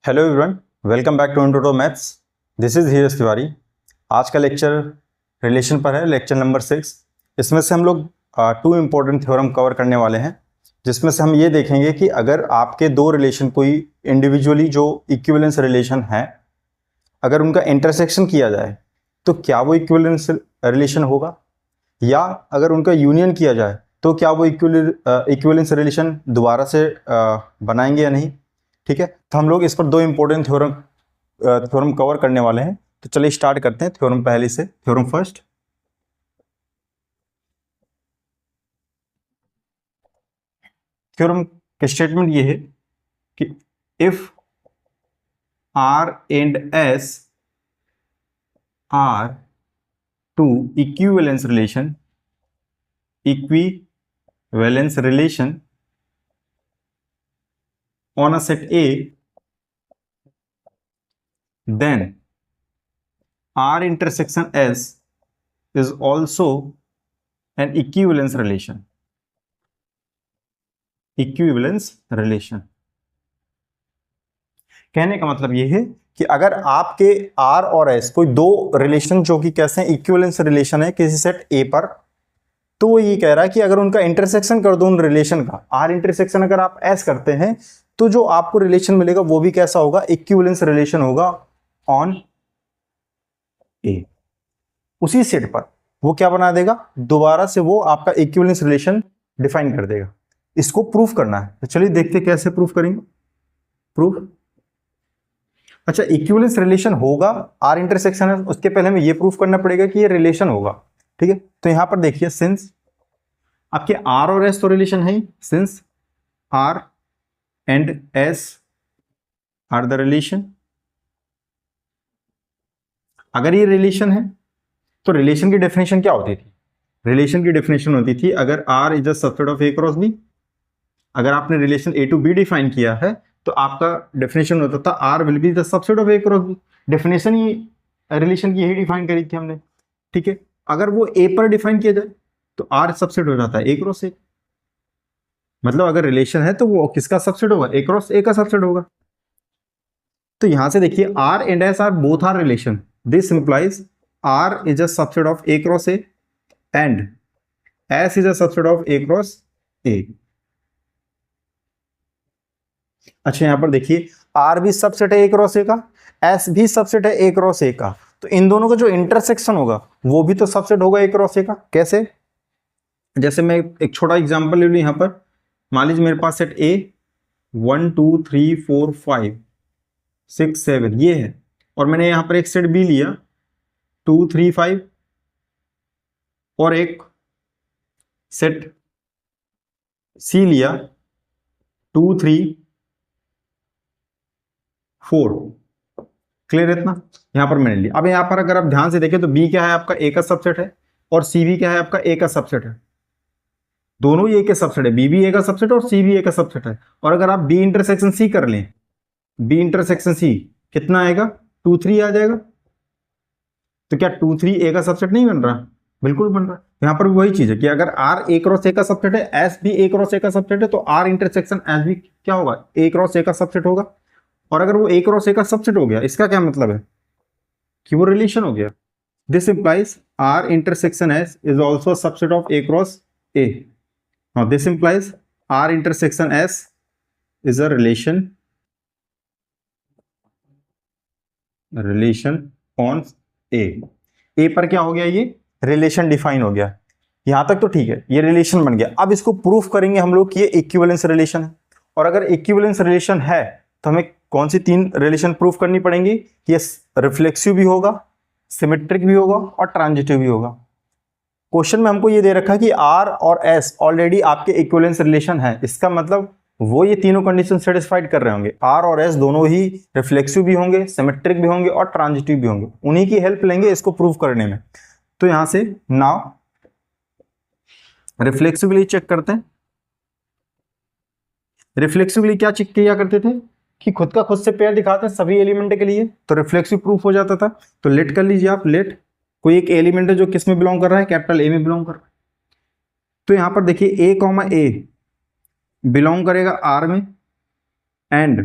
Hello everyone, welcome back to Intro Maths. This is Dheeraj Tiwari. आज का lecture relation पर है, लेक्चर नंबर 6। इसमें से हम लोग टू इम्पोर्टेंट थ्योरम कवर करने वाले हैं, जिसमें से हम ये देखेंगे कि अगर आपके दो रिलेशन कोई इंडिविजुअली जो इक्विवेलेंस रिलेशन है, अगर उनका इंटरसेक्शन किया जाए तो क्या वो इक्विवेलेंस रिलेशन होगा, या अगर उनका यूनियन किया जाए तो क्या वो इक्विवेलेंस रिलेशन दोबारा से बनाएंगे या नहीं। ठीक है, तो हम लोग इस पर दो इंपॉर्टेंट थ्योरम कवर करने वाले हैं। तो चलिए स्टार्ट करते हैं थ्योरम पहले से। थ्योरम फर्स्ट, थ्योरम का स्टेटमेंट ये है कि if R and S are two equivalence relation on a set A, then R intersection S is also an equivalence relation. कहने का मतलब ये है कि अगर आपके R और S कोई दो रिलेशन जो कि कैसे हैं, इक्विवेलेंस रिलेशन है किसी सेट A पर, तो वो ये कह रहा है कि अगर उनका इंटरसेक्शन कर दो उन रिलेशन का, R इंटरसेक्शन अगर आप S करते हैं तो जो आपको रिलेशन मिलेगा वो भी कैसा होगा, इक्विवेलेंस रिलेशन होगा ऑन ए। उसी सेट पर वो क्या बना देगा, दोबारा से वो आपका इक्विवेलेंस रिलेशन डिफाइन कर देगा। इसको प्रूफ करना है, तो चलिए देखते हैं कैसे प्रूफ करेंगे। प्रूफ, अच्छा, इक्विवेलेंस रिलेशन होगा, आर इंटरसेक्शन है, उसके पहले हमें ये प्रूफ करना पड़ेगा कि ये रिलेशन होगा। ठीक है, तो यहां पर देखिए, सिंस आपके आर और एस तो रिलेशन है, since R and S are the relation, अगर ये रिलेशन है तो रिलेशन की डेफिनेशन क्या होती थी? रिलेशन की डेफिनेशन होती थी, अगर R is a subset of A cross B। अगर आपने relation A to B define किया है तो आपका डेफिनेशन होता था R will be the subset of A cross B। Definition ही रिलेशन की यही डिफाइन करी थी हमने। ठीक है, अगर वो A पर डिफाइन किया जाए तो R सबसेट हो जाता है A क्रॉस A। मतलब अगर रिलेशन है तो वो किसका सबसेट होगा, A क्रॉस A का सबसेट होगा। तो यहां से देखिए, R and S are both are relation, this implies R is a subset of A cross A and S is a subset of A cross A। अच्छा, यहां पर देखिए, R भी सबसेट है A क्रॉस A का, S भी subset है A cross A का, तो इन दोनों का जो इंटरसेक्शन होगा वो भी तो सबसेट होगा A क्रॉस A का। कैसे? जैसे मैं एक छोटा एग्जांपल ले लूं, यहां पर मान लीजिए मेरे पास सेट A 1 2 3 4 5 6 7 ये है, और मैंने यहां पर एक सेट B लिया 2 3 5 और एक सेट C लिया 2 3 4। क्लियर है इतना? यहां पर मैंने लिया। अब यहां पर अगर आप ध्यान से देखें तो B क्या है आपका A का सबसेट है, और C भी क्या है आपका A का सबसेट है। दोनों ही A के सबसेट है, B भी A का सबसेट है और C भी A का सबसेट है। और अगर आप B इंटरसेक्शन C कर लें, B इंटरसेक्शन C कितना आएगा, 2 3 आ जाएगा। तो क्या 2 3 A का सबसेट नहीं बन रहा? बिल्कुल बन रहा है। यहां पर भी वही चीज है कि अगर R A क्रॉस A का सबसेट है, S भी A क्रॉस A का सबसेट है, तो R इंटरसेक्शन S भी क्या होगा, A क्रॉस A का सबसेट होगा। और अगर वो A क्रॉस A का सबसेट हो गया, इसका क्या मतलब है कि वो रिलेशन हो गया। This implies R intersection S is also subset of A cross A। Now this implies R intersection S is a relation on A पर क्या हो गया, ये रिलेशन डिफाइन हो गया। यहां तक तो ठीक है, ये रिलेशन बन गया। अब इसको प्रूफ करेंगे हम लोग कि ये इक्विवेलेंस रिलेशन है। और अगर इक्विवेलेंस रिलेशन है तो हमें कौन सी तीन रिलेशन प्रूफ करनी पड़ेंगी कि ये रिफ्लेक्सिव भी होगा, सिमेट्रिक भी होगा और ट्रांजिटिव भी होगा। क्वेश्चन में हमको ये दे रखा है कि R और S ऑलरेडी आपके इक्विवेलेंस रिलेशन है, इसका मतलब वो ये तीनों कंडीशन सेटिस्फाइड कर रहे होंगे। R और S दोनों ही रिफ्लेक्सिव भी होंगे, सिमेट्रिक भी होंगे और ट्रांजिटिव भी होंगे। उन्हीं की हेल्प लेंगे इसको प्रूफ करने में। तो यहां से नाउ रिफ्लेक्सिवली चेक करते हैं। रिफ्लेक्सिवली क्या चेक किया करते थे कि खुद का खुद से पेयर दिखाते हैं सभी एलिमेंट के लिए, तो रिफ्लेक्सिव प्रूफ हो जाता था। तो लेट कर लीजिए आप, लेट कोई एक एलिमेंट है जो किस में बिलोंग कर रहा है, कैपिटल A में बिलोंग कर रहा है। तो यहां पर देखिए A कॉमा A बिलोंग करेगा R में, and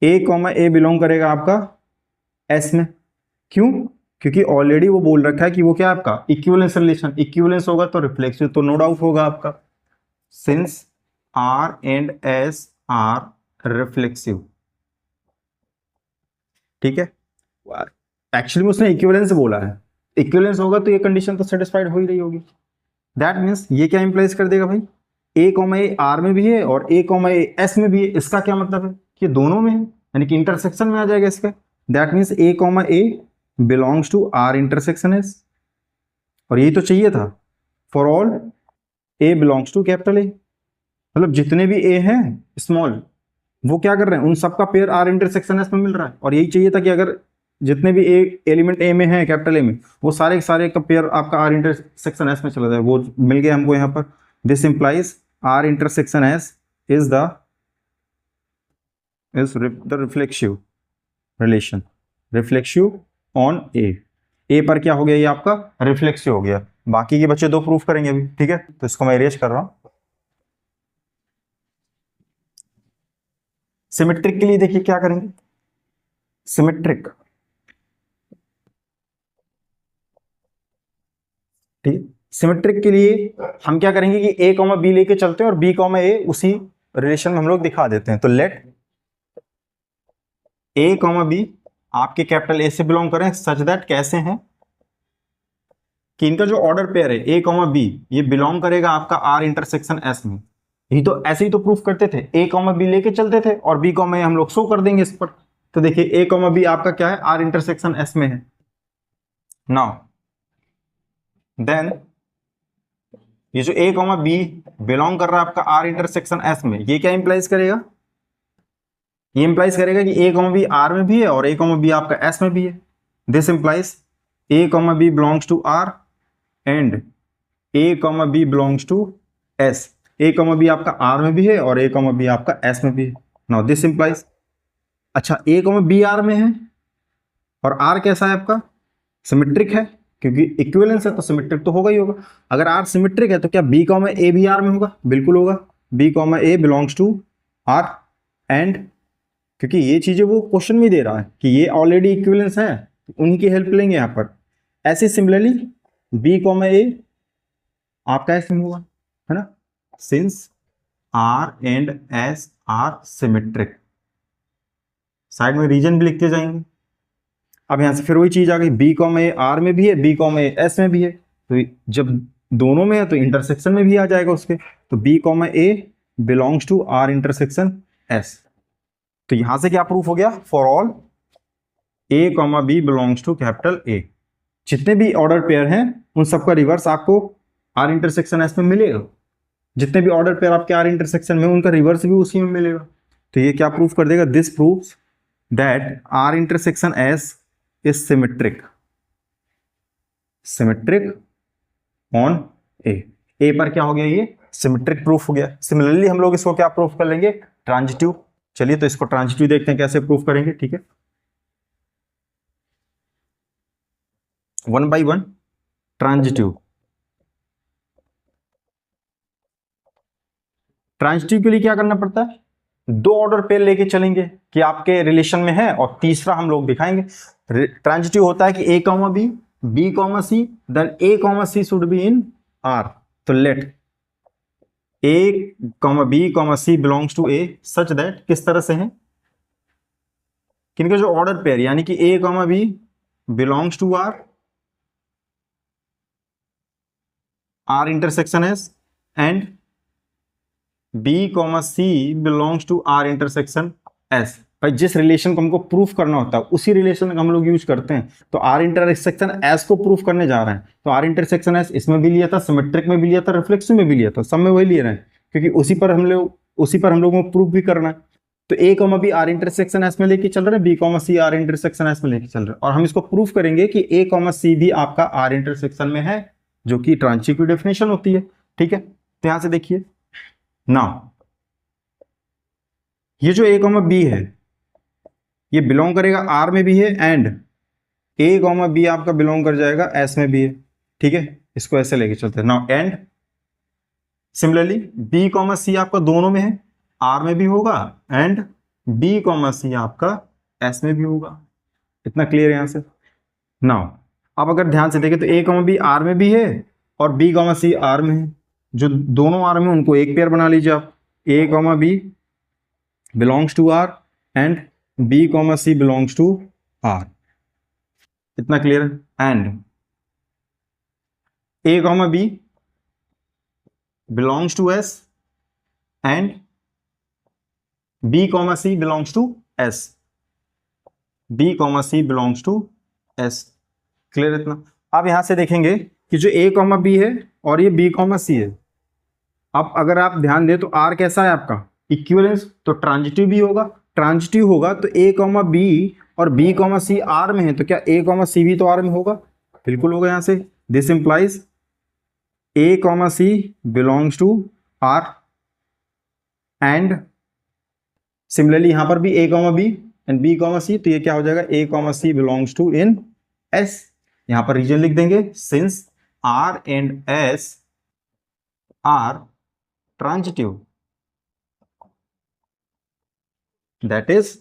A comma A belong करेगा आपका एस में। क्यों? क्योंकि ऑलरेडी वो बोल रखा है कि वो क्या है आपका इक्विवेलेंस रिलेशन, इक्विवेलेंस होगा तो रिफ्लेक्सिव तो नो डाउट होगा आपका, since R and S are reflexive. ठीक है, एक्चुअली में उसने इक्विवेलेंस बोला है, इक्विवेलेंस होगा तो ये कंडीशन तो सेटिस्फाइड हो ही रही होगी। दैट मीन्स ये क्या इंप्लाइज कर देगा भाई, ए कॉमा ए आर में भी है और ए कॉमा ए एस में भी है। इसका क्या मतलब है कि दोनों में है, यानी कि इंटरसेक्शन में आ जाएगा इसका। That means a comma a belongs to R intersection S, और यही तो चाहिए था, for all a belongs to capital A, मतलब जितने भी ए हैं स्मॉल वो क्या कर रहे हैं, उन सबका पेयर आर इंटरसेक्शन एस में मिल रहा है। और यही चाहिए था कि अगर जितने भी ए एलिमेंट ए में है कैपिटल ए में, वो सारे सारे का पेयर आपका आर इंटरसेक्शन एस में चला जाए, वो मिल गया हमको यहाँ पर। This implies R intersection S is the reflexive relation, reflexive on A पर क्या हो गया, ये आपका रिफ्लेक्सिव हो गया। बाकी के बच्चे दो प्रूफ करेंगे अभी, ठीक है, तो इसको मैं इरेज कर रहा हूं। सिमेट्रिक के लिए देखिए क्या करेंगे, सिमेट्रिक, ठीक, सिमेट्रिक के लिए हम क्या करेंगे कि ए कॉमा बी लेके चलते हैं और बी कॉमा ए उसी रिलेशन में हम लोग दिखा देते हैं। तो लेट ए कॉमा बी आपके कैपिटल ए से बिलोंग करें, सच दैट कैसे हैं कि इनका जो ऑर्डर पेयर है ए कॉमा बी ये बिलोंग करेगा आपका आर इंटरसेक्शन एस में। यही तो ऐसे ही तो प्रूफ करते थे, ए कॉमा बी लेके चलते थे और बी कॉमा ए हम लोग शो कर देंगे इस पर। तो देखिए ए कॉमा बी आपका क्या है, आर इंटरसेक्शन एस में है। नाउ देन ये जो ए कॉमा बी बिलोंग कर रहा है आपका आर इंटरसेक्शन एस में, ये क्या इंप्लाइज करेगा, ये इंप्लाइज करेगा कि ए कॉमा बी आर में भी है और ए कॉमा बी आपका एस में भी है। This implies A comma B belongs to R and A comma B belongs to S. A comma b आपका आर में भी है और ए कॉमा बी आपका एस में भी है। नाउ दिस इंप्लाइज, अच्छा ए कॉमा बी आर में है और आर कैसा है आपका, सिमेट्रिक है, क्योंकि इक्विवेलेंस है तो सिमेट्रिक तो होगा ही होगा। अगर आर सिमेट्रिक है तो क्या बी कॉमा ए भी आर में होगा, बिल्कुल होगा, b comma a belongs to R and, क्योंकि ये चीजें वो क्वेश्चन में दे रहा है कि ये ऑलरेडी इक्विवेलेंस है, उन्हीं की हेल्प लेंगे यहाँ पर। ऐसे सिमिलरली बी कॉमा ए आपका एस में होगा, है ना, since R and S are symmetric. Side में रीजन भी लिखते जाएंगे। अब यहां से फिर वही चीज आ गई, बी कॉमा ए आर में भी है, बी कॉमा ए एस में भी है, तो जब दोनों में है तो इंटरसेक्शन में भी आ जाएगा उसके। तो B comma a belongs to R intersection S. तो यहां से क्या प्रूफ हो गया, for all A comma B belongs to capital A, जितने भी ऑर्डर पेयर हैं उन सबका रिवर्स आपको आर इंटरसेक्शन एस में मिलेगा। जितने भी ऑर्डर पेयर आपके आर इंटरसेक्शन में उनका रिवर्स भी उसी में मिलेगा। तो ये क्या प्रूफ कर देगा, this proves that R intersection S is symmetric, symmetric on A पर क्या हो गया, ये सिमेट्रिक प्रूफ हो गया। सिमिलरली हम लोग इसको क्या प्रूफ कर लेंगे, ट्रांजिटिव। चलिए तो इसको ट्रांजिटिव देखते हैं कैसे प्रूफ करेंगे, ठीक है, one by one transitive. Transitive के लिए क्या करना पड़ता है, दो ऑर्डर पेयर लेके चलेंगे कि आपके रिलेशन में है और तीसरा हम लोग दिखाएंगे। ट्रांजिटिव होता है कि A comma B, B comma C, then A comma C should be in R. तो let A comma B comma C belongs to A such that, किस तरह से है, किनके जो ऑर्डर पेयर, यानी कि A comma B belongs to R, R intersection S, and B comma C belongs to R intersection S. भाई जिस रिलेशन को हमको प्रूफ करना होता है उसी रिलेशन का हम लोग यूज करते हैं। तो आर इंटरसेक्शन एस को प्रूफ करने जा रहे हैं, तो आर इंटरसेक्शन एस इसमें भी लिया था, सिमेट्रिक में भी लिया था, रिफ्लेक्सिव में भी लिया था, सब में वही ले रहे हैं, क्योंकि उसी पर हम लोगों को प्रूफ भी करना है। तो A comma B R intersection S में लेके चल रहे हैं, B comma C R intersection S में लेके चल रहे हैं, और हम इसको प्रूफ करेंगे कि ए कॉमा सी भी आपका आर इंटरसेक्शन में है, जो कि ट्रांजिटिव की डेफिनेशन होती है, ठीक है। तो यहां से देखिए नाउ ये जो ए कॉमा बी है ये बिलोंग करेगा आर में भी है, एंड ए कॉमा बी आपका बिलोंग कर जाएगा एस में भी है, ठीक है। इसको ऐसे लेके चलते हैं now, and similarly B comma C आपका दोनों में है, आर में भी होगा एंड बी कॉमा सी आपका एस में भी होगा। इतना क्लियर है यहां से। नाउ आप अगर ध्यान से देखें तो ए कॉमा बी आर में भी है और बी कॉमा सी आर में है। जो दोनों आर में उनको एक पेयर बना लीजिए आप, A comma B belongs to R and B comma C belongs to R. इतना क्लियर है। And A comma B belongs to S and B comma C belongs to S, B comma C belongs to S. Clear इतना। अब यहां से देखेंगे कि जो ए comma B है और ये बी कॉमा सी है, अब अगर आप ध्यान दें तो आर कैसा है आपका इक्विवेलेंस, तो ट्रांजिटिव भी होगा। ट्रांजिटिव होगा तो ए कॉमा बी और बी कॉमा सी आर में है, तो क्या ए कॉमा सी भी तो आर में होगा? बिल्कुल होगा। यहां से this implies A comma C belongs to R and similarly यहां पर भी A comma B and B comma C, तो ये क्या हो जाएगा A comma C belongs to in S. यहां पर रीजन लिख देंगे, since R and S are transitive, that is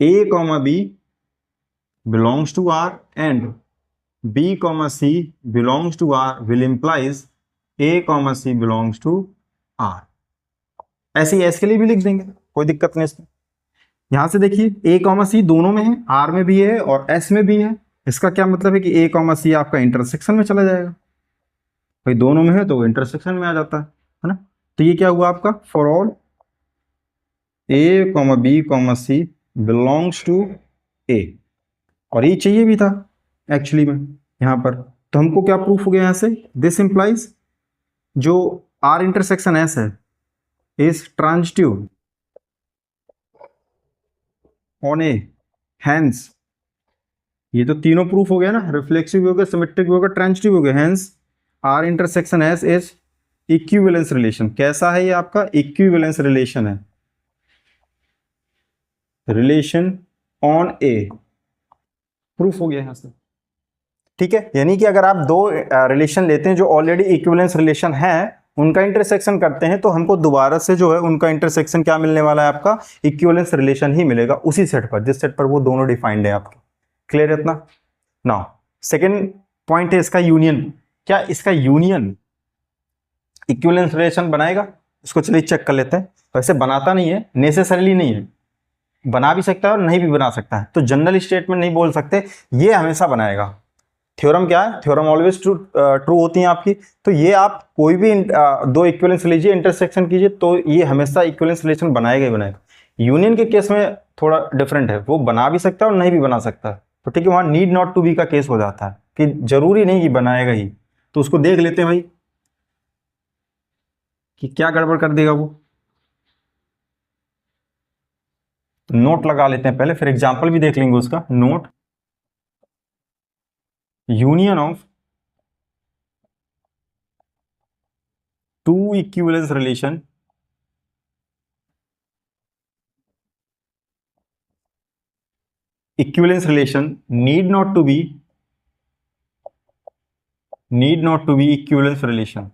a comma b belongs to r and b comma c belongs to r will implies a comma c belongs to r। ऐसे ही S के लिए भी लिख देंगे, कोई दिक्कत नहीं इसमें। यहां से देखिए a कॉमा सी दोनों में है, r में भी है और s में भी है। इसका क्या मतलब है कि a कॉमा सी आपका इंटरसेक्शन में चला जाएगा। भाई दोनों में है तो इंटरसेक्शन में आ जाता है ना। तो ये क्या हुआ आपका, for all A comma B comma C belongs to A, और ये चाहिए भी था एक्चुअली में यहां पर। तो हमको क्या प्रूफ हो गया यहां से, दिस इंप्लाइज जो आर इंटरसेक्शन एस है is transitive on A, hence ये तो तीनों प्रूफ हो गया ना, रिफ्लेक्सिव भी हो गया, सिमेट्रिक भी हो गया, ट्रांजिटिव हो गया। Hence R intersection S is equivalence relation. कैसा है ये आपका इक्विवेलेंस रिलेशन है, रिलेशन ऑन ए, प्रूफ हो गया यहां से। ठीक है, यानी कि अगर आप दो रिलेशन लेते हैं जो ऑलरेडी इक्विवेलेंस रिलेशन है, उनका इंटरसेक्शन करते हैं, तो हमको दोबारा से जो है उनका इंटरसेक्शन क्या मिलने वाला है, आपका इक्विवेलेंस रिलेशन ही मिलेगा उसी सेट पर जिस सेट पर वो दोनों डिफाइंड है आपके। क्लियर है इतना। नाउ सेकेंड पॉइंट है इसका यूनियन। क्या इसका यूनियन इक्विवेलेंस रिलेशन बनाएगा? इसको चलिए चेक कर लेते हैं। वैसे बनाता नहीं है, नेसेसरीली नहीं है, बना भी सकता है और नहीं भी बना सकता है, तो जनरल स्टेटमेंट नहीं बोल सकते, ये हमेशा बनाएगा। थ्योरम क्या है, थ्योरम ऑलवेज ट्रू होती है आपकी। तो ये आप कोई भी दो इक्विवेलेंस लीजिए, इंटरसेक्शन कीजिए, तो ये हमेशा इक्विवेलेंस रिलेशन बनाएगा ही बनाएगा। यूनियन के केस में थोड़ा डिफरेंट है, वो बना भी सकता है और नहीं भी बना सकता है। तो ठीक है, वहां नीड नॉट टू बी का केस हो जाता है कि जरूरी नहीं कि बनाएगा ही। तो उसको देख लेते हैं भाई कि क्या गड़बड़ कर देगा वो। नोट लगा लेते हैं पहले, फिर एग्जाम्पल भी देख लेंगे उसका। Note union of two equivalence relation need not to be equivalence relation।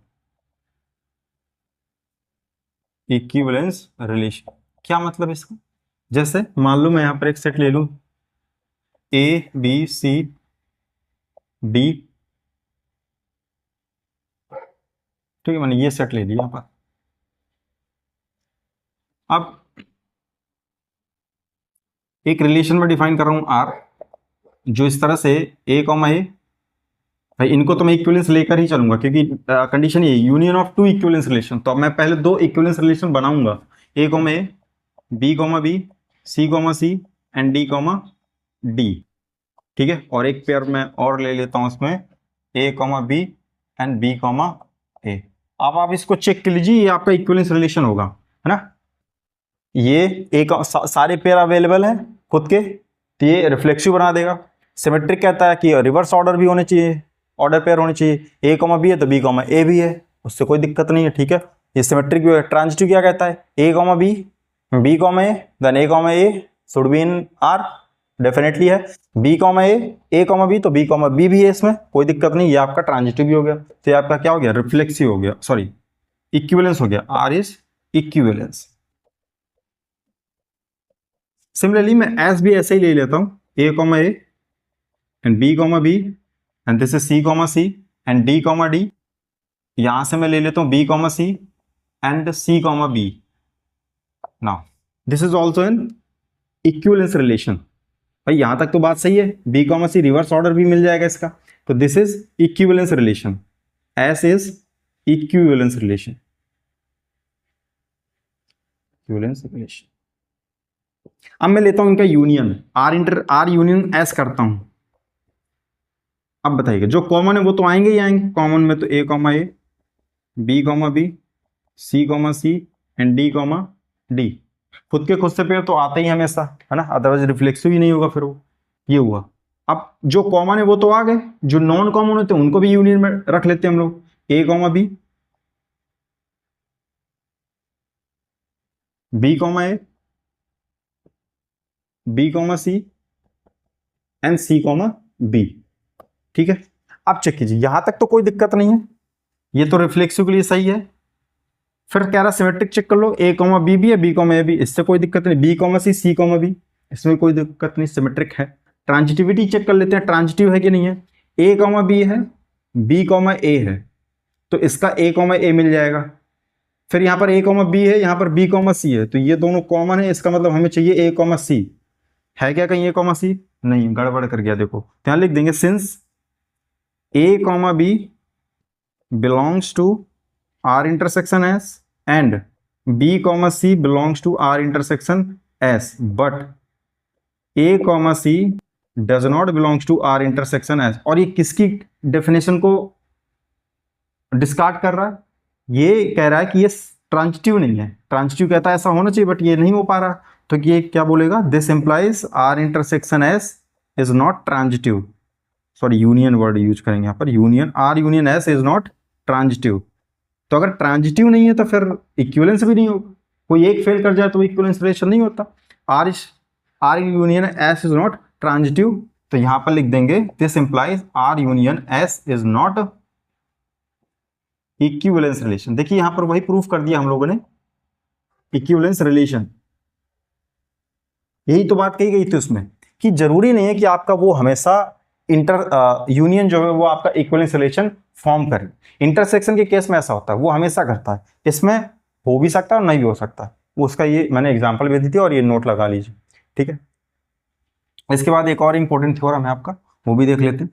Equivalence relation क्या मतलब है इसका? जैसे मान लो मैं यहां पर एक सेट ले लूं ए बी सी डी, ठीक है, मैंने ये सेट ले लिया। पर अब एक रिलेशन में डिफाइन कर रहा हूं आर, जो इस तरह से ए कॉमा ए, भाई इनको तो मैं इक्विवेलेंस लेकर ही चलूंगा क्योंकि कंडीशन ये union of two equivalence relation. तो अब मैं पहले दो इक्विवेलेंस रिलेशन बनाऊंगा, A comma A, B comma B, C comma C and D comma D. ठीक है, और एक पेयर मैं और ले लेता हूं उसमें A comma B and B comma A. अब आप इसको चेक कर लीजिए, ये आपका इक्विवेलेंस रिलेशन होगा, है ना। ये एक सारे पेयर अवेलेबल हैं खुद के, तो ये रिफ्लेक्सिव बना देगा। सिमेट्रिक कहता है कि रिवर्स ऑर्डर भी होने चाहिए, ऑर्डर पेयर होने चाहिए। ए कॉमा बी है तो बी कॉमा ए भी है, उससे कोई दिक्कत नहीं है। ठीक है, ये सिमेट्रिक भी है। ट्रांजिटिव क्या कहता है, A comma B comma A then A comma A should be in R, definitely है। B comma A comma B, तो बी कॉमा बी भी है, इसमें कोई दिक्कत नहीं। ये आपका ट्रांजिटिव भी हो गया, तो ये आपका क्या हो गया, रिफ्लेक्सिव हो गया, सॉरी इक्विवेलेंस हो गया। R is equivalence. सिमिलरली मैं एस भी ऐसे ही ले लेता हूं, A comma A and B comma B and this is C comma C and D comma D. यहां से मैं ले लेता हूं B comma C and C comma B. Now this is also an equivalence relation. भाई यहां तक तो बात सही है, B comma C reverse order भी मिल जाएगा इसका, तो this is equivalence relation, S is equivalence relation, equivalence relation. अब मैं लेता हूं इनका यूनियन, आर यूनियन एस करता हूं। अब बताइए जो कॉमन है वो तो आएंगे ही आएंगे, कॉमन में तो A comma A, B comma B, C comma C and D comma D. खुद से पेड़ तो आते ही हमेशा है ना, अदरवाइज रिफ्लेक्सिव ही नहीं होगा फिर वो। ये हुआ। अब जो कॉमन है वो तो आ गए, जो नॉन कॉमन होते हैं उनको भी यूनियन में रख लेते हैं हम लोग, A comma B, B comma A, B comma C and C comma B. ठीक है, अब चेक कीजिए, यहां तक तो कोई दिक्कत नहीं है, ये तो रिफ्लेक्सिव के लिए सही है। फिर कह रहा सिमेट्रिक चेक कर लो, ए कॉमा बी भी है, बी कॉमा ए भी, इससे कोई दिक्कत नहीं, बी कॉमा सी कॉमा बी, इसमें कोई दिक्कत नहीं, सिमेट्रिक है। ट्रांजिटिविटी चेक कर लेते हैं, ट्रांजिटिव है कि नहीं है, ए कॉमा बी है, बी कॉमा ए है, तो इसका ए कॉमा ए मिल जाएगा। फिर यहाँ पर ए कॉमा बी है, यहाँ पर बी कॉमा सी है, तो ये दोनों कॉमन है, इसका मतलब हमें चाहिए ए कॉमा सी। है क्या कहीं ए कॉमा सी? नहीं, गड़बड़ कर गया, देखो यहाँ लिख देंगे since a comma B belongs to R intersection S and B comma C belongs to R intersection S, but a comma c does not belongs to R intersection S. और ये किसकी डेफिनेशन को डिस्कार्ड कर रहा है? ये कह रहा है कि ये ट्रांजिटिव नहीं है, ट्रांजिटिव कहता है ऐसा होना चाहिए बट ये नहीं हो पा रहा, तो ये क्या बोलेगा, this implies R intersection S is not transitive. Sorry, union word use करेंगे यहाँ पर, union R union S is not transitive. तो अगर ट्रांजिटिव नहीं है तो फिर इक्विवेलेंस भी नहीं होगा, कोई एक फेल कर जाए तो इक्विवेलेंस रिलेशन नहीं होता। R union S is not transitive, तो यहां पर लिख देंगे this implies R union S is not equivalence relation. देखिए यहां पर वही प्रूफ कर दिया हम लोगों ने, इक्विवेलेंस रिलेशन। यही तो बात कही गई थी उसमें कि जरूरी नहीं है कि आपका वो हमेशा यूनियन जो है वो आपका इक्विवेलेंस रिलेशन फॉर्म करे। इंटरसेक्शन के केस में ऐसा होता है, वो हमेशा करता है, इसमें हो भी सकता है और नहीं भी हो सकता है, वो उसका ये मैंने एग्जांपल भी दी थी और ये नोट लगा लीजिए। ठीक है, इसके बाद एक और इंपॉर्टेंट थ्योरम है आपका, वो भी देख लेते हैं।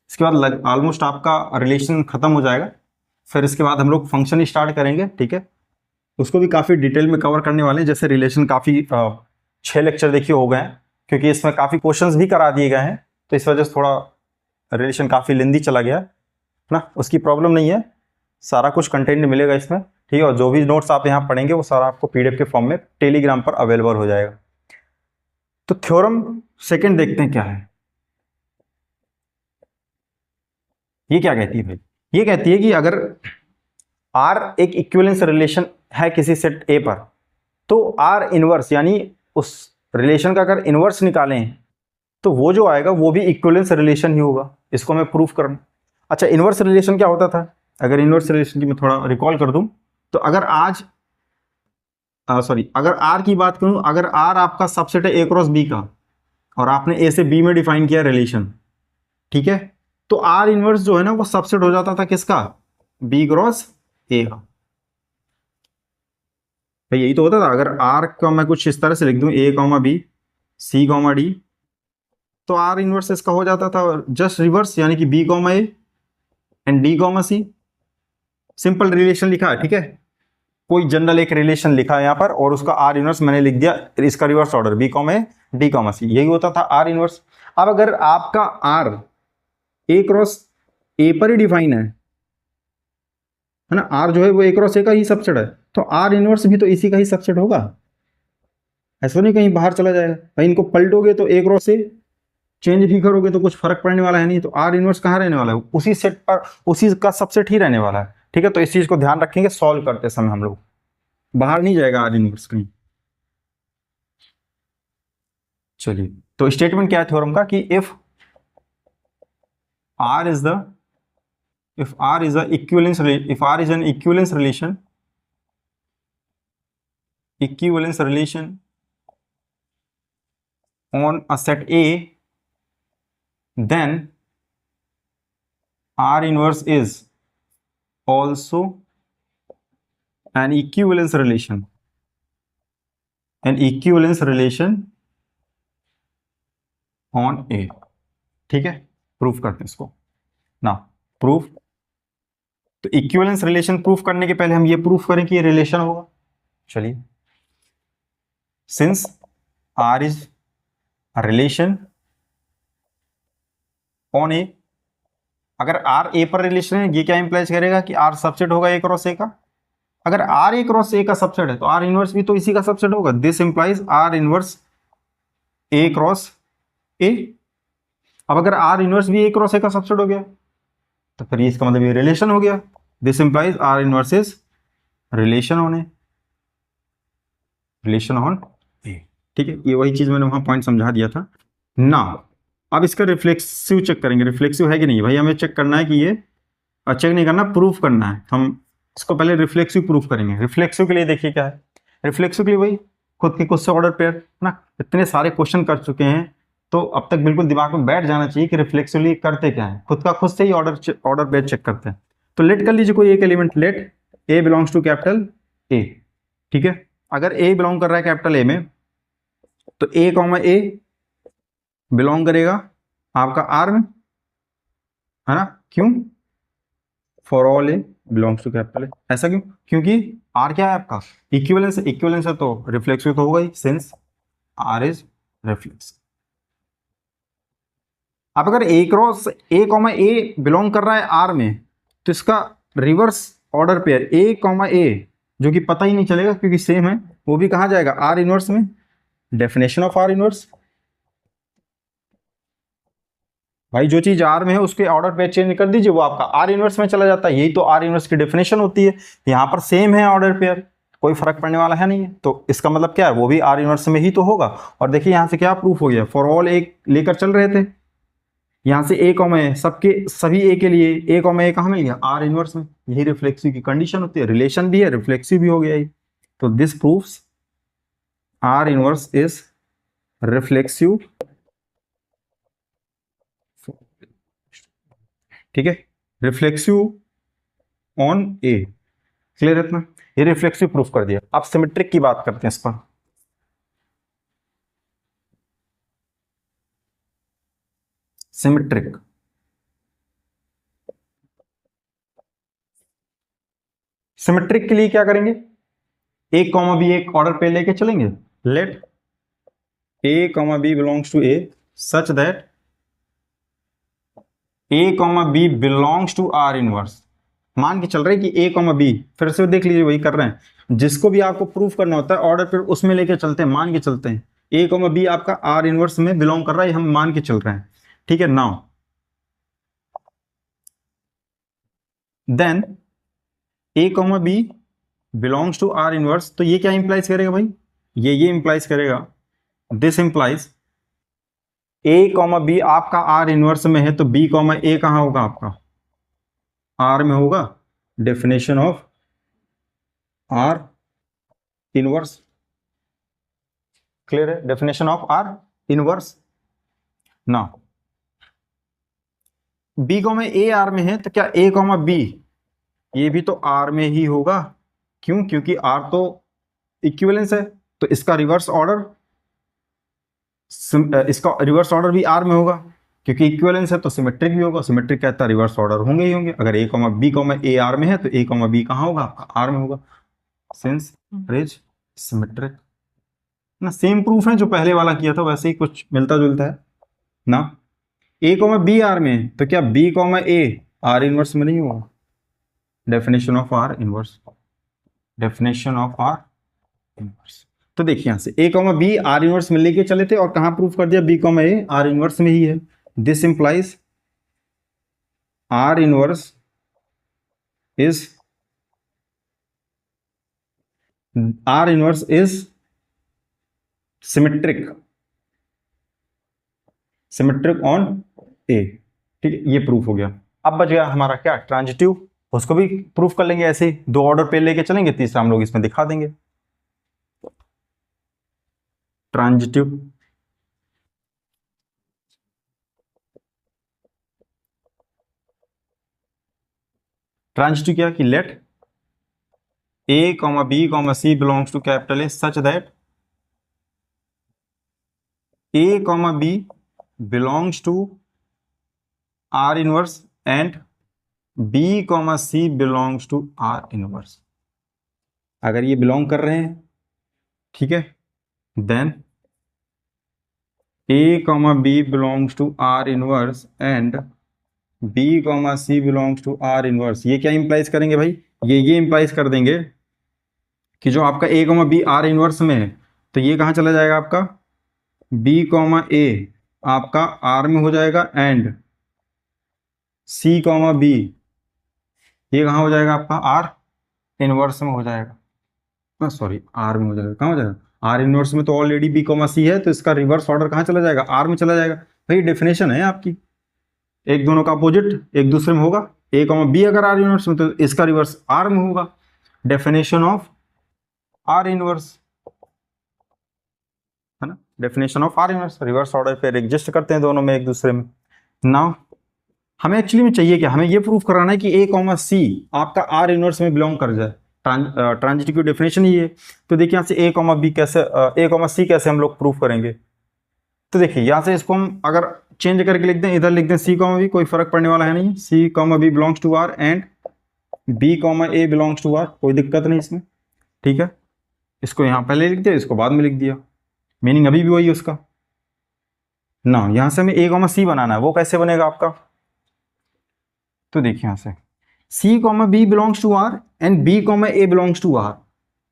इसके बाद ऑलमोस्ट आपका रिलेशन खत्म हो जाएगा, फिर इसके बाद हम लोग फंक्शन स्टार्ट करेंगे। ठीक है, उसको भी काफ़ी डिटेल में कवर करने वाले हैं, जैसे रिलेशन काफ़ी 6 लेक्चर देखिए हो गए हैं, क्योंकि इसमें काफ़ी क्वेश्चंस भी करा दिए गए हैं, तो इस वजह से थोड़ा रिलेशन काफ़ी लेंदी चला गया है ना, उसकी प्रॉब्लम नहीं है, सारा कुछ कंटेंट मिलेगा इसमें। ठीक है, और जो भी नोट्स आप यहाँ पढ़ेंगे वो सारा आपको पीडीएफ के फॉर्म में टेलीग्राम पर अवेलेबल हो जाएगा। तो थ्योरम सेकेंड देखते हैं क्या है। ये क्या कहती है भाई? ये कहती है कि अगर आर एक इक्विवेलेंस रिलेशन है किसी सेट ए पर, तो आर इनवर्स यानी उस रिलेशन का अगर इनवर्स निकालें तो वो जो आएगा वो भी इक्विवेलेंस रिलेशन ही होगा। इसको मैं प्रूफ करना। अच्छा, इनवर्स रिलेशन क्या होता था? अगर इनवर्स रिलेशन की मैं थोड़ा रिकॉल कर दूं, तो अगर अगर आर की बात करूं, अगर आर आपका सबसेट है ए क्रॉस बी का और आपने ए से बी में डिफाइन किया रिलेशन, ठीक है, तो आर इनवर्स जो है ना वो सबसेट हो जाता था किसका? बी क्रॉस ए का। भाई यही तो होता था, अगर आर का मैं कुछ इस तरह से लिख दूं, a comma B, C comma d, तो आर इनवर्स इसका हो जाता था जस्ट रिवर्स, यानी कि b comma A and D comma c. Simple relation लिखा है, ठीक है, कोई जनरल एक रिलेशन लिखा है यहाँ पर और उसका आर इनवर्स मैंने लिख दिया, इसका reverse order B comma A D comma C, यही होता था आर इनवर्स। अब अगर आपका आर ए क्रॉस ए पर ही डिफाइन है ना, आर जो है वो ए क्रॉस ए का ही सबसेट है, तो आर इनवर्स भी तो इसी का ही सबसेट होगा, ऐसा नहीं कहीं बाहर चला जाएगा। भाई इनको पलटोगे तो ए क्रॉस ए चेंज भी करोगे तो कुछ फर्क पड़ने वाला है नहीं, तो आर इनवर्स कहाँ रहने वाला है? उसी सेट पर, उसी का सबसेट ही रहने वाला है। ठीक है, तो इस चीज को ध्यान रखेंगे सॉल्व करते समय, हम लोग बाहर नहीं जाएगा आर इनवर्स कहीं। चलिए, तो स्टेटमेंट क्या है थ्योरम का कि if R is the if R is a equivalence if R is an equivalence relation on a set A, then R inverse is also an equivalence relation on A. ठीक है, proof करते हैं इसको ना। Proof, तो equivalence relation proof करने के पहले हम ये प्रूफ करें कि ये रिलेशन होगा। चलिए, since R is relation on A, अगर R A पर रिलेशन है, ये क्या इंप्लाइज करेगा कि R सबसेट होगा A क्रॉस A का। अगर R A क्रॉस A का सबसेट है तो R इनवर्स भी तो इसी का सबसेट होगा। This implies R inverse A cross A। अब अगर R इनवर्स भी A क्रॉस A का सबसेट हो गया तो फिर इसका मतलब ये रिलेशन हो गया। This implies R inverse is relation on A, relation on A. ठीक है, ये वही चीज मैंने वहां पॉइंट समझा दिया था ना। अब इसका रिफ्लेक्सिव चेक करेंगे, रिफ्लेक्सिव है कि नहीं। भाई हमें चेक करना है कि ये, चेक नहीं करना, प्रूफ करना है। हम इसको पहले रिफ्लेक्सिव प्रूफ करेंगे। रिफ्लेक्सिव के लिए देखिए क्या है। रिफ्लेक्सिव के लिए वही खुद के खुद से ऑर्डर पेयर ना, इतने सारे क्वेश्चन कर चुके हैं तो अब तक बिल्कुल दिमाग में बैठ जाना चाहिए कि रिफ्लेक्सिवली करते क्या है। खुद का खुद से ही ऑर्डर पेयर चेक करते हैं। तो लेट कर लीजिए कोई एक element, let a belongs to capital A. ठीक है, अगर ए बिलोंग कर रहा है कैपिटल ए में तो ए कॉमा ए बिलोंग करेगा आपका आर में, है ना। क्यों? For all a belongs to capital A. ऐसा क्यों? क्योंकि आर क्या है आपका, इक्विवेलेंस है। इक्विवेलेंस है तो रिफ्लेक्सिव तो होगा ही, सिंस आर इज रिफ्लेक्सिव। अब अगर A cross A comma A belong कर रहा है आर में तो इसका reverse order pair A comma A, जो कि पता ही नहीं चलेगा क्योंकि सेम है, वो भी कहां जाएगा, आर इनवर्स में। डेफिनेशन ऑफ आर इनवर्स, भाई जो चीज आर में है उसके ऑर्डर पेयर चेंज कर दीजिए, वो आपका आर इनवर्स में चला जाता है। यही तो आर इनवर्स की डेफिनेशन होती है। यहां पर सेम है ऑर्डर पेयर, कोई फर्क पड़ने वाला है नहीं है, तो इसका मतलब क्या है, वो भी आर इनवर्स में ही तो होगा। और देखिए यहां से क्या प्रूफ हो गया, फॉर ऑल ए लेकर चल रहे थे, यहां से ए कॉमा ए, सबके सभी ए के लिए ए कॉमा ए कहां मिल गया, आर इनवर्स में। यही रिफ्लेक्सिव की कंडीशन होती है, रिलेशन भी है, रिफ्लेक्सिव भी हो गया ये। तो this proves are inverse is reflexive. ठीक है, रिफ्लेक्सिव ऑन ए। क्लियर है इतना? ये रिफ्लेक्सिव प्रूफ कर दिया। अब सिमेट्रिक की बात करते हैं इस पर। सिमेट्रिक, सिमेट्रिक के लिए क्या करेंगे, ए कॉमा बी एक ऑर्डर पे लेके चलेंगे। Let A comma B belongs to A such that a comma B belongs to R inverse. मान के चल रहे हैं कि ए कॉमा बी, फिर से देख लीजिए वही कर रहे हैं, जिसको भी आपको प्रूफ करना होता है ऑर्डर फिर उसमें लेके चलते हैं, मान के चलते हैं ए कॉमा बी आपका आर इनवर्स में बिलोंग कर रहा है, हम मान के चल रहे हैं। ठीक है, now then A comma B belongs to R inverse, तो ये क्या इंप्लाइज करेगा भाई, ये इंप्लाइज करेगा, this implies A comma b आपका आर इनवर्स में है तो बी कॉमा ए कहां होगा, आपका आर में होगा। Definition of R inverse, clear है, डेफिनेशन ऑफ आर इनवर्स। ना बी कॉमा ए आर में है तो क्या ए कॉमा बी ये भी तो आर में ही होगा। क्यों? क्योंकि आर तो इक्विवेलेंस है, तो इसका रिवर्स ऑर्डर, इसका रिवर्स ऑर्डर भी आर में होगा, क्योंकि इक्विवेलेंस है तो सिमेट्रिक भी होगा। सिमेट्रिक कहता है रिवर्स ऑर्डर होंगे ही होंगे। अगर A comma B comma A R में है तो ए कॉमा बी कहां होगा, आर में होगा, सिंस इज सिमेट्रिक ना। सेम प्रूफ है जो पहले वाला किया था, वैसे ही कुछ मिलता जुलता है ना। ए कॉमा बी आर में तो क्या B comma A R inverse में नहीं होगा। Definition of R inverse, definition of R inverse. तो देखिए यहां से A comma B R inverse में लेके चले थे और कहां प्रूफ कर दिया, B comma A R inverse में ही है। This implies R inverse is symmetric, symmetric on A. ठीक है, ये प्रूफ हो गया। अब बच गया हमारा क्या, ट्रांजिटिव, उसको भी प्रूफ कर लेंगे ऐसे ही, 2 ऑर्डर पे लेके चलेंगे, तीसरा हम लोग इसमें दिखा देंगे। ट्रांजिटिव, ट्रांजिटिव क्या कि late A, B, C belongs to capital A such that A, B belongs to R inverse and B, C belongs to R inverse। अगर ये बिलोंग कर रहे हैं, ठीक है, then A, B belongs to R inverse and B, C belongs to R inverse। ये क्या implies करेंगे भाई, ये इंप्लाइज कर देंगे कि जो आपका A, B R इनवर्स में है, तो ये कहाँ चला जाएगा आपका B, A आपका R में हो जाएगा एंड C, B ये कहाँ हो जाएगा आपका R इनवर्स में हो जाएगा, सॉरी R में हो जाएगा, कहाँ हो जाएगा R इनवर्स में, तो ऑलरेडी B, C है, तो इसका रिवर्स ऑर्डर कहाँ चला जाएगा, R में चला जाएगा। भाई डेफिनेशन है आपकी, एक दोनों का अपोजिट एक दूसरे में होगा, A, B अगर R इनवर्स में, तो इसका रिवर्स R में होगा, डेफिनेशन ऑफ R इनवर्स, है ना, definition of R inverse, reverse order पे एग्जिस्ट करते हैं दोनों में एक दूसरे में। नाउ हमें एक्चुअली में चाहिए क्या, हमें ये प्रूफ कराना है कि A, C आपका R इनवर्स में बिलोंग कर जाए, ट्रांजिटिव की डेफिनेशन ही है। तो देखिए यहाँ से A, B कैसे, A, C कैसे हम लोग प्रूफ करेंगे, तो देखिए यहाँ से इसको हम अगर चेंज करके लिख दें, इधर लिख दें C, B, कोई फर्क पड़ने वाला है नहीं, C, B belongs to R and B, A belongs to R, कोई दिक्कत नहीं इसमें, ठीक है। इसको यहाँ पहले लिख दिया, इसको बाद में लिख दिया, मीनिंग अभी भी वही है उसका ना। यहाँ से हमें A, C बनाना है, वो कैसे बनेगा आपका, तो देखिए यहाँ से C, B belongs to R and B, A belongs to R,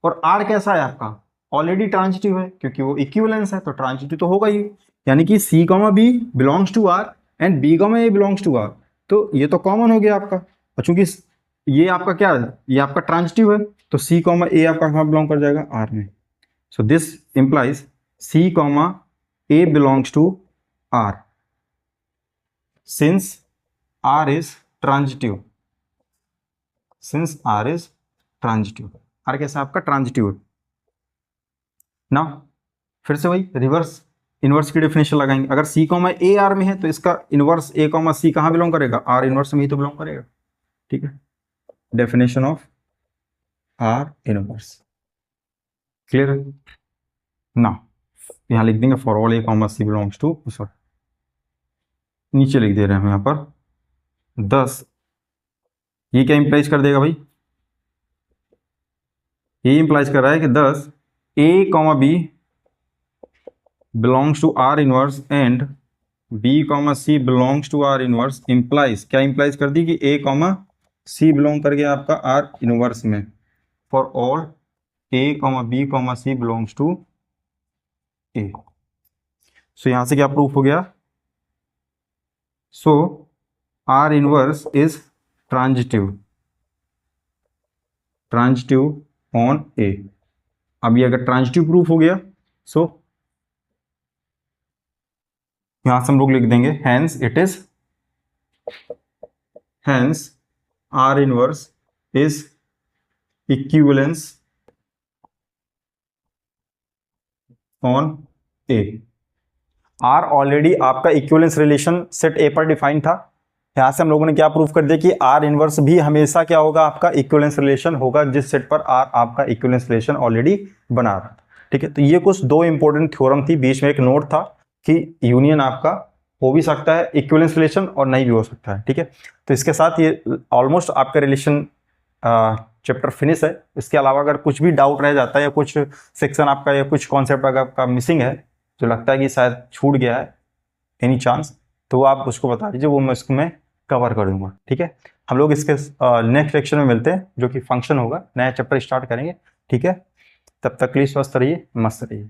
और R कैसा है आपका, ऑलरेडी ट्रांजिटिव है क्योंकि वो इक्विवेलेंस है, तो ट्रांजिटिव तो होगा ही, यानी कि C, B belongs to R and B, A belongs to R, तो ये तो कॉमन हो गया आपका, और चूंकि ये आपका क्या है, ये आपका ट्रांजिटिव है, तो C, A आपका कहाँ बिलोंग कर जाएगा, R में। So this implies C, A belongs to R since R is transitive, since R is transitive, R कैसा आपका ट्रांजिटिव है ना। फिर से वही रिवर्स इनवर्स की डेफिनेशन लगाएंगे, अगर C, A R में है, तो इसका इनवर्स A, C कहाँ बिलोंग करेगा, R इनवर्स में ही तो बिलोंग करेगा, ठीक है। Definition of R inverse clear है ना। यहाँ लिख देंगे for all A, C belongs to, sorry नीचे लिख दे रहे हैं हम यहाँ पर 10, ये क्या इंप्लाइज कर देगा भाई, ये इंप्लाइज कर रहा है कि 10 A, B belongs to R inverse and B, C belongs to R inverse, implies क्या इंप्लाइज कर दी कि A, C बिलोंग कर गया आपका R इनवर्स में, for all A, B, C belongs to A। So यहां से क्या प्रूफ हो गया, so R inverse is transitive, transitive on A। अब ये अगर ट्रांजिटिव प्रूफ हो गया, सो यहां से हम लोग लिख देंगे hence it is, hence R inverse is equivalence on A। R already आपका इक्विवेलेंस रिलेशन सेट A पर डिफाइन था, यहां से हम लोगों ने क्या प्रूफ कर दिया कि R इनवर्स भी हमेशा क्या होगा, आपका इक्विवेलेंस रिलेशन होगा जिस सेट पर R आपका इक्विवेलेंस रिलेशन ऑलरेडी बना रहा था, ठीक है। तो ये कुछ 2 इंपॉर्टेंट थ्योरम थी, बीच में एक नोट था कि यूनियन आपका हो भी सकता है इक्विवेलेंस रिलेशन और नहीं भी हो सकता है, ठीक है। तो इसके साथ ये ऑलमोस्ट आपका रिलेशन चैप्टर फिनिश है। इसके अलावा अगर कुछ भी डाउट रह जाता है या कुछ सेक्शन आपका या कुछ कॉन्सेप्ट अगर आपका मिसिंग है, जो लगता है कि शायद छूट गया है एनी चांस, तो आप उसको बता दीजिए, वो मैं इसको मैं कवर कर दूंगा, ठीक है। हम लोग इसके नेक्स्ट लेक्चर में मिलते हैं, जो कि फंक्शन होगा, नया चैप्टर स्टार्ट करेंगे, ठीक है। तब तक के लिए स्वस्थ रहिए, मस्त रहिए।